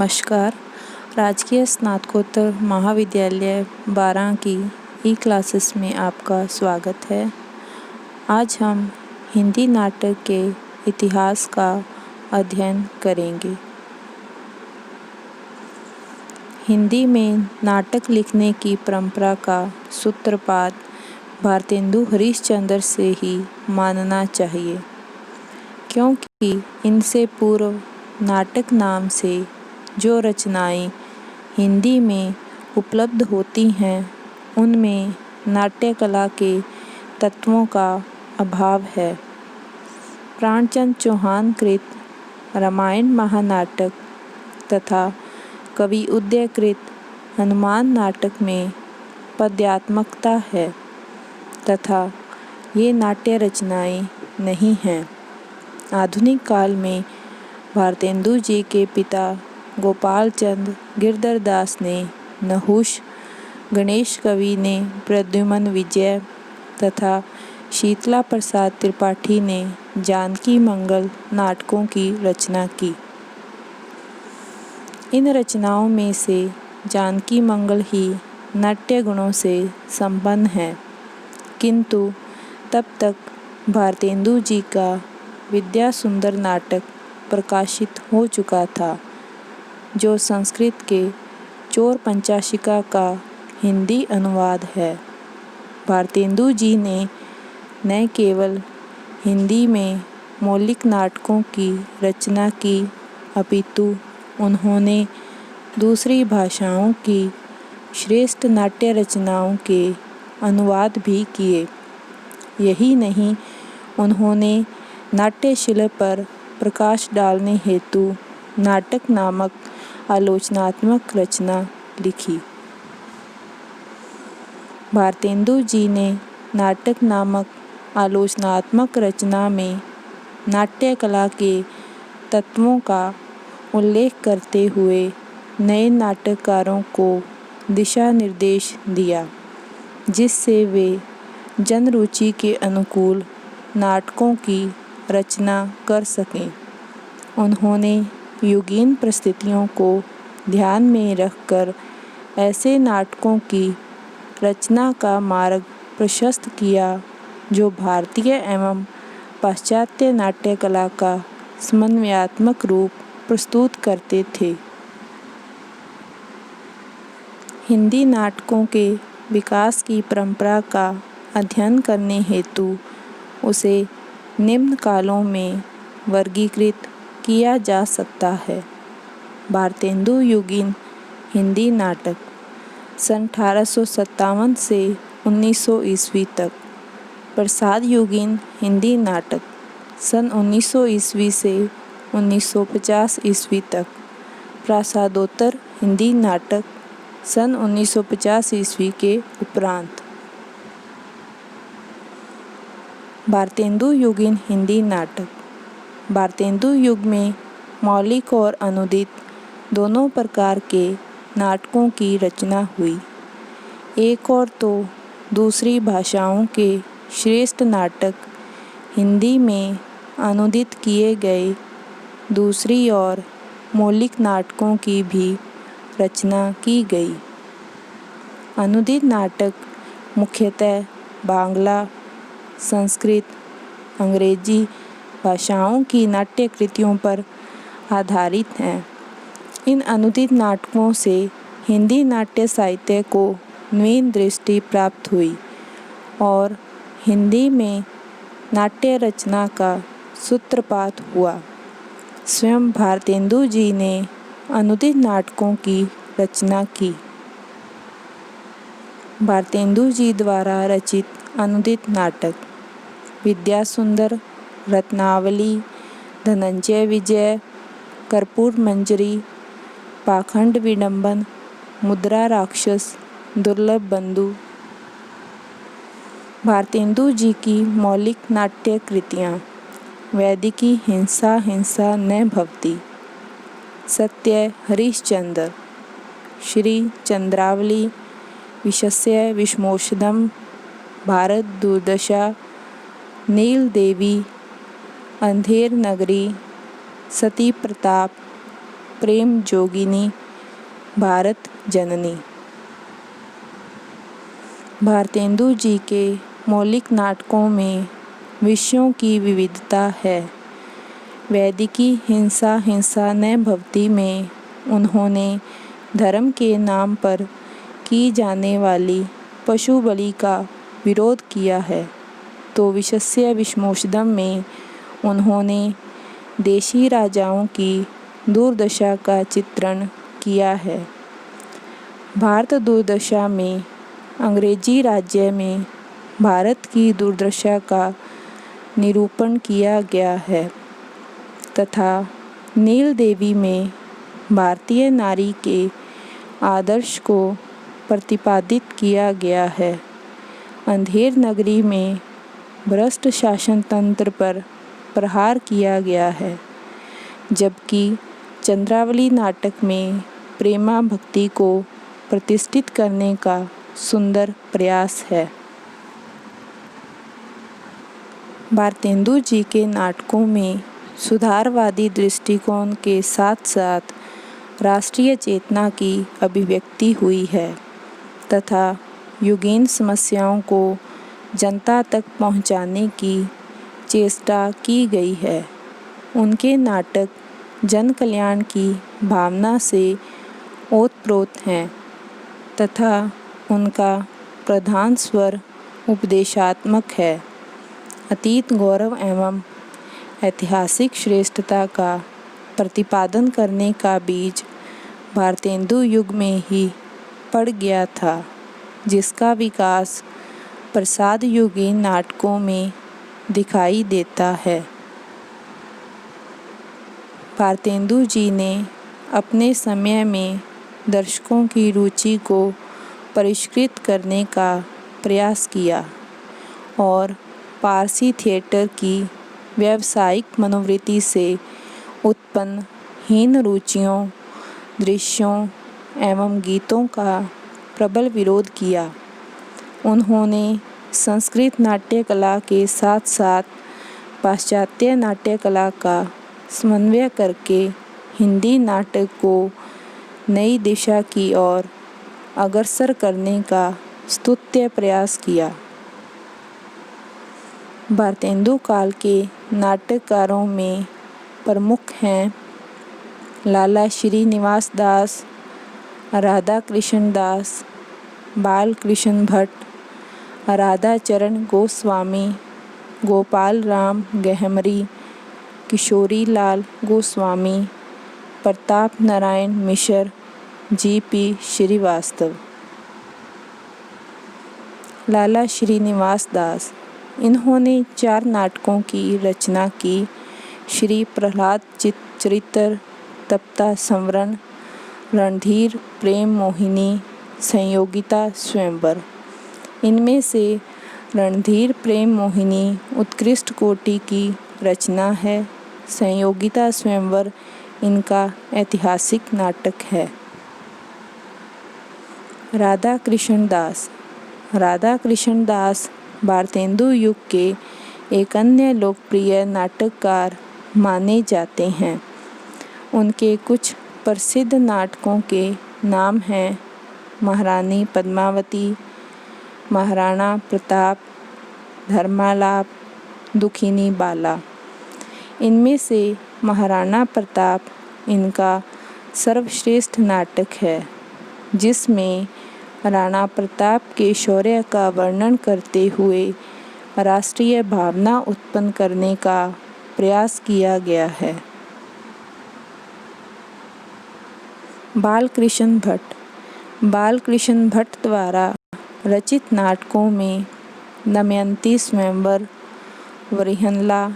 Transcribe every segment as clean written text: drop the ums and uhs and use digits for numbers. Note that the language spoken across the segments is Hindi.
नमस्कार। राजकीय स्नातकोत्तर महाविद्यालय 12 की ई क्लासेस में आपका स्वागत है। आज हम हिंदी नाटक के इतिहास का अध्ययन करेंगे। हिंदी में नाटक लिखने की परंपरा का सूत्रपात भारतेंदु हरिश्चंद्र से ही मानना चाहिए, क्योंकि इनसे पूर्व नाटक नाम से जो रचनाएं हिंदी में उपलब्ध होती हैं उनमें नाट्य कला के तत्वों का अभाव है। प्राणचंद चौहान कृत रामायण महानाटक तथा कवि उदय कृत हनुमान नाटक में पद्यात्मकता है तथा ये नाट्य रचनाएं नहीं हैं। आधुनिक काल में भारतेंदु जी के पिता गोपाल चंद गिरधर दास ने नहुष, गणेश कवि ने प्रद्युमन विजय तथा शीतला प्रसाद त्रिपाठी ने जानकी मंगल नाटकों की रचना की। इन रचनाओं में से जानकी मंगल ही नाट्य गुणों से संपन्न है, किंतु तब तक भारतेंदु जी का विद्या सुंदर नाटक प्रकाशित हो चुका था, जो संस्कृत के चोर पंचाशिका का हिंदी अनुवाद है। भारतेंदु जी ने न केवल हिंदी में मौलिक नाटकों की रचना की, अपितु उन्होंने दूसरी भाषाओं की श्रेष्ठ नाट्य रचनाओं के अनुवाद भी किए। यही नहीं, उन्होंने नाट्यशिला पर प्रकाश डालने हेतु नाटक नामक आलोचनात्मक रचना लिखी। भारतेंदु जी ने नाटक नामक आलोचनात्मक रचना में नाट्य कला के तत्वों का उल्लेख करते हुए नए नाटककारों को दिशा निर्देश दिया, जिससे वे जनरुचि के अनुकूल नाटकों की रचना कर सकें। उन्होंने युगीन परिस्थितियों को ध्यान में रखकर ऐसे नाटकों की रचना का मार्ग प्रशस्त किया, जो भारतीय एवं पाश्चात्य नाट्य कला का समन्वयात्मक रूप प्रस्तुत करते थे। हिंदी नाटकों के विकास की परंपरा का अध्ययन करने हेतु उसे निम्न कालों में वर्गीकृत किया जा सकता है। भारतेंदु युगीन हिंदी नाटक सन 1857 से 1900 ईस्वी तक। प्रसाद युगीन हिंदी नाटक सन 1900 ईस्वी से 1950 ईस्वी तक। प्रसादोत्तर हिंदी नाटक सन 1950 ईस्वी के उपरांत। भारतेंदु युगीन हिंदी नाटक। भारतेंदु युग में मौलिक और अनुदित दोनों प्रकार के नाटकों की रचना हुई। एक और तो दूसरी भाषाओं के श्रेष्ठ नाटक हिंदी में अनुदित किए गए, दूसरी ओर मौलिक नाटकों की भी रचना की गई। अनुदित नाटक मुख्यतः बांग्ला, संस्कृत, अंग्रेजी भाषाओं की नाट्य कृतियों पर आधारित हैं। इन अनुदित नाटकों से हिंदी नाट्य साहित्य को नवीन दृष्टि प्राप्त हुई और हिंदी में नाट्य रचना का सूत्रपात हुआ। स्वयं भारतेंदु जी ने अनुदित नाटकों की रचना की। भारतेंदु जी द्वारा रचित अनुदित नाटक विद्या सुंदर, रत्नावली, धनंजय विजय, कर्पूर मंजरी, पाखंड विडंबन, मुद्रा राक्षस, दुर्लभ बंधु। भारतेंदु जी की मौलिक नाट्य कृतियाँ: वैदिकी हिंसा हिंसा न भवति, सत्य हरिश्चंद्र, श्री चंद्रावली, विशस्य विष्मोषधम, भारत दुर्दशा, नील देवी, अंधेर नगरी, सती प्रताप, प्रेम जोगिनी, भारत जननी। भारतेंदु जी के मौलिक नाटकों में विषयों की विविधता है। वैदिकी हिंसा हिंसा न भवति में उन्होंने धर्म के नाम पर की जाने वाली पशु बलि का विरोध किया है, तो विषस्य विषमोषधम में उन्होंने देशी राजाओं की दुर्दशा का चित्रण किया है। भारत दुर्दशा में अंग्रेजी राज्य में भारत की दुर्दशा का निरूपण किया गया है तथा नील देवी में भारतीय नारी के आदर्श को प्रतिपादित किया गया है। अंधेर नगरी में भ्रष्ट शासन तंत्र पर प्रहार किया गया है, जबकि चंद्रावली नाटक में प्रेमा भक्ति को प्रतिष्ठित करने का सुंदर प्रयास है। भारतेंदु जी के नाटकों में सुधारवादी दृष्टिकोण के साथ साथ राष्ट्रीय चेतना की अभिव्यक्ति हुई है तथा युगीन समस्याओं को जनता तक पहुंचाने की चेष्टा की गई है। उनके नाटक जन कल्याण की भावना से ओतप्रोत हैं तथा उनका प्रधान स्वर उपदेशात्मक है। अतीत गौरव एवं ऐतिहासिक श्रेष्ठता का प्रतिपादन करने का बीज भारतेंदु युग में ही पड़ गया था, जिसका विकास प्रसाद युगीन नाटकों में दिखाई देता है। भारतेंदु जी ने अपने समय में दर्शकों की रुचि को परिष्कृत करने का प्रयास किया और पारसी थिएटर की व्यावसायिक मनोवृत्ति से उत्पन्न हीन रुचियों, दृश्यों एवं गीतों का प्रबल विरोध किया। उन्होंने संस्कृत नाट्य कला के साथ साथ पाश्चात्य नाट्य कला का समन्वय करके हिंदी नाटक को नई दिशा की ओर अग्रसर करने का स्तुत्य प्रयास किया। भारतेंदु काल के नाटककारों में प्रमुख हैं लाला श्रीनिवास दास, राधा कृष्ण दास, बाल कृष्ण भट्ट, राधाचरण गोस्वामी, गोपाल राम गहमरी, किशोरी लाल गोस्वामी, प्रताप नारायण मिश्र, जी.पी. श्रीवास्तव। लाला श्रीनिवास दास, इन्होंने 4 नाटकों की रचना की। श्री प्रहलाद चरित्र, तप्ता संवरण, रणधीर प्रेम मोहिनी, संयोगिता स्वयंवर। इनमें से रणधीर प्रेम मोहिनी उत्कृष्ट कोटि की रचना है। संयोगिता स्वयंवर इनका ऐतिहासिक नाटक है। राधा कृष्ण दास, राधा कृष्ण दास भारतेंदु युग के एक अन्य लोकप्रिय नाटककार माने जाते हैं। उनके कुछ प्रसिद्ध नाटकों के नाम हैं महारानी पद्मावती, महाराणा प्रताप, धर्मालाप, दुखिनी बाला। इनमें से महाराणा प्रताप इनका सर्वश्रेष्ठ नाटक है, जिसमें राणा प्रताप के शौर्य का वर्णन करते हुए राष्ट्रीय भावना उत्पन्न करने का प्रयास किया गया है। बालकृष्ण भट्ट, बालकृष्ण भट्ट द्वारा रचित नाटकों में दमयंती स्वयंवर, वरिहंला,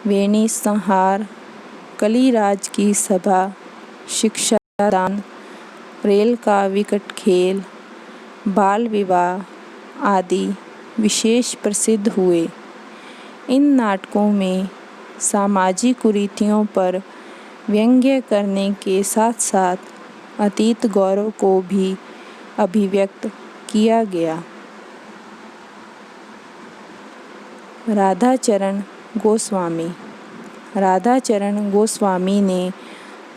वेणी संहार, कलिराज की सभा, शिक्षादान, रेल का विकट खेल, बाल विवाह आदि विशेष प्रसिद्ध हुए। इन नाटकों में सामाजिक कुरीतियों पर व्यंग्य करने के साथ साथ अतीत गौरव को भी अभिव्यक्त किया गया। राधाचरण गोस्वामी, राधाचरण गोस्वामी ने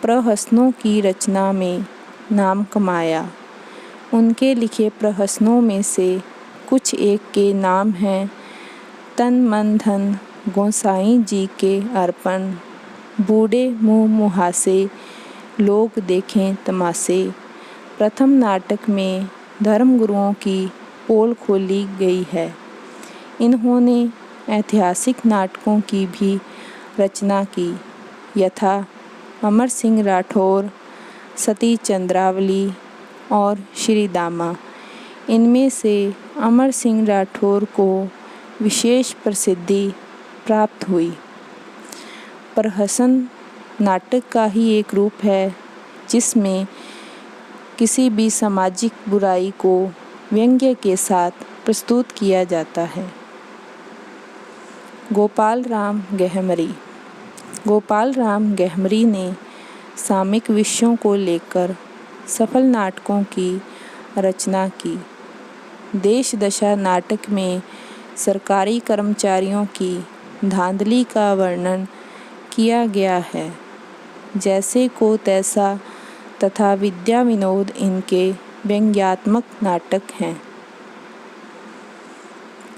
प्रहसनों की रचना में नाम कमाया। उनके लिखे प्रहसनों में से कुछ एक के नाम हैं तन मन धन गोसाई जी के अर्पण, बूढ़े मुँह मुहासे लोग देखें तमाशे। प्रथम नाटक में धर्मगुरुओं की पोल खोली गई है। इन्होंने ऐतिहासिक नाटकों की भी रचना की, यथा अमर सिंह राठौर, सती चंद्रावली और श्री दामा। इनमें से अमर सिंह राठौर को विशेष प्रसिद्धि प्राप्त हुई। प्रहसन नाटक का ही एक रूप है जिसमें किसी भी सामाजिक बुराई को व्यंग्य के साथ प्रस्तुत किया जाता है। गोपाल राम गहमरी। गोपाल राम गहमरी ने सामयिक विषयों को लेकर सफल नाटकों की रचना की। देश दशा नाटक में सरकारी कर्मचारियों की धांधली का वर्णन किया गया है। जैसे को तैसा तथा विद्या विनोद इनके व्यंग्यात्मक नाटक हैं।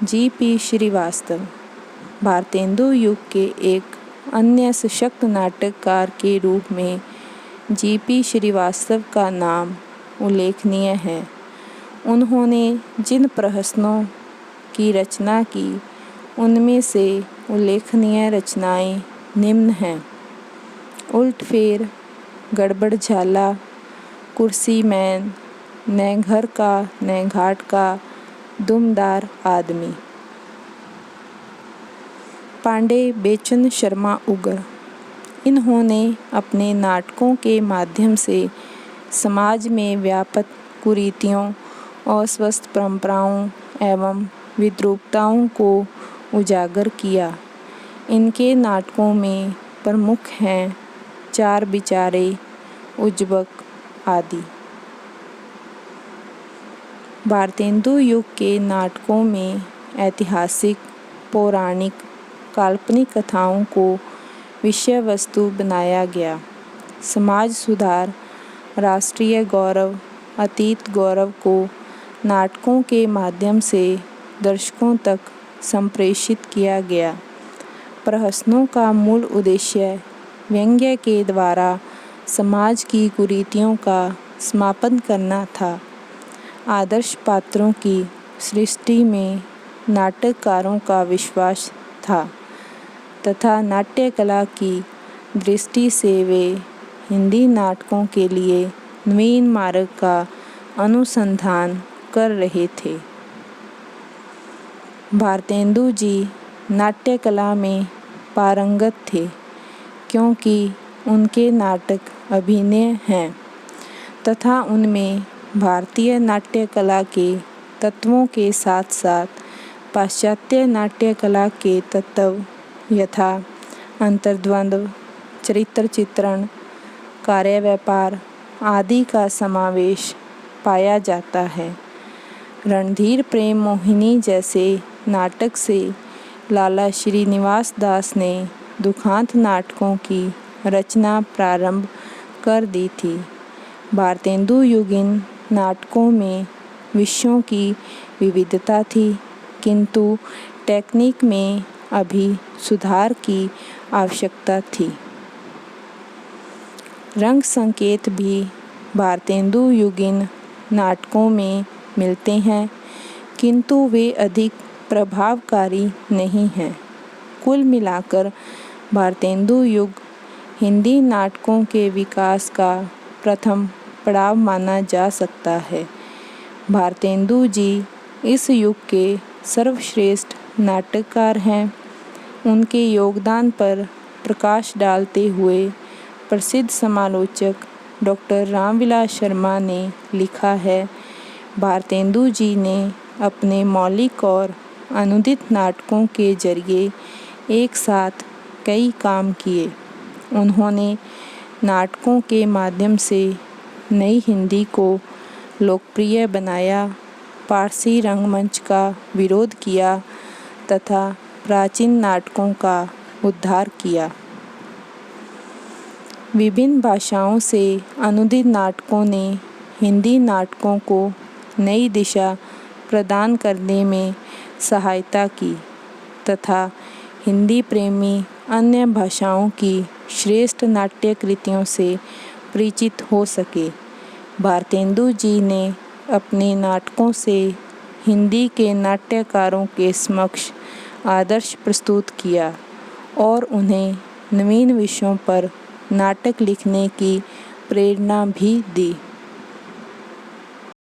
जी.पी. श्रीवास्तव। भारतेंदु युग के एक अन्य सशक्त नाटककार के रूप में जी.पी. श्रीवास्तव का नाम उल्लेखनीय है। उन्होंने जिन प्रहसनों की रचना की उनमें से उल्लेखनीय रचनाएं निम्न हैं: उल्टफेर, गड़बड़ झाला, कुर्सी मैन, न घर का न घाट का, दुमदार आदमी। पांडे बेचन शर्मा उगर। इन्होंने अपने नाटकों के माध्यम से समाज में व्याप्त कुरीतियों, अस्वस्थ परंपराओं एवं विद्रूपताओं को उजागर किया। इनके नाटकों में प्रमुख हैं चार बिचारे, उज्जवक आदि। भारतेंदु युग के नाटकों में ऐतिहासिक, पौराणिक, काल्पनिक कथाओं को विषय वस्तु बनाया गया। समाज सुधार, राष्ट्रीय गौरव, अतीत गौरव को नाटकों के माध्यम से दर्शकों तक संप्रेषित किया गया। प्रहसनों का मूल उद्देश्य व्यंग्य के द्वारा समाज की कुरीतियों का समापन करना था। आदर्श पात्रों की सृष्टि में नाटककारों का विश्वास था तथा नाट्य कला की दृष्टि से वे हिंदी नाटकों के लिए नवीन मार्ग का अनुसंधान कर रहे थे। भारतेंदु जी नाट्य कला में पारंगत थे क्योंकि उनके नाटक अभिनय हैं तथा उनमें भारतीय नाट्य कला के तत्वों के साथ साथ पाश्चात्य नाट्य कला के तत्व यथा अंतर्द्वंद्व, चरित्र चित्रण, कार्य व्यापार आदि का समावेश पाया जाता है। रणधीर प्रेम मोहिनी जैसे नाटक से लाला श्रीनिवास दास ने दुखांत नाटकों की रचना प्रारंभ कर दी थी। भारतेंदु युगीन नाटकों में विषयों की विविधता थी किंतु टेक्निक में अभी सुधार की आवश्यकता थी। रंग संकेत भी भारतेंदु युगीन नाटकों में मिलते हैं किंतु वे अधिक प्रभावकारी नहीं हैं। कुल मिलाकर भारतेंदु युग हिंदी नाटकों के विकास का प्रथम पड़ाव माना जा सकता है। भारतेंदु जी इस युग के सर्वश्रेष्ठ नाटककार हैं। उनके योगदान पर प्रकाश डालते हुए प्रसिद्ध समालोचक डॉक्टर रामविलास शर्मा ने लिखा है, भारतेंदु जी ने अपने मौलिक और अनुदित नाटकों के जरिए एक साथ कई काम किए। उन्होंने नाटकों के माध्यम से नई हिंदी को लोकप्रिय बनाया, पारसी रंगमंच का विरोध किया तथा प्राचीन नाटकों का उद्धार किया। विभिन्न भाषाओं से अनुदित नाटकों ने हिंदी नाटकों को नई दिशा प्रदान करने में सहायता की तथा हिंदी प्रेमी अन्य भाषाओं की श्रेष्ठ नाट्य कृतियों से परिचित हो सके। भारतेंदु जी ने अपने नाटकों से हिंदी के नाट्यकारों के समक्ष आदर्श प्रस्तुत किया और उन्हें नवीन विषयों पर नाटक लिखने की प्रेरणा भी दी।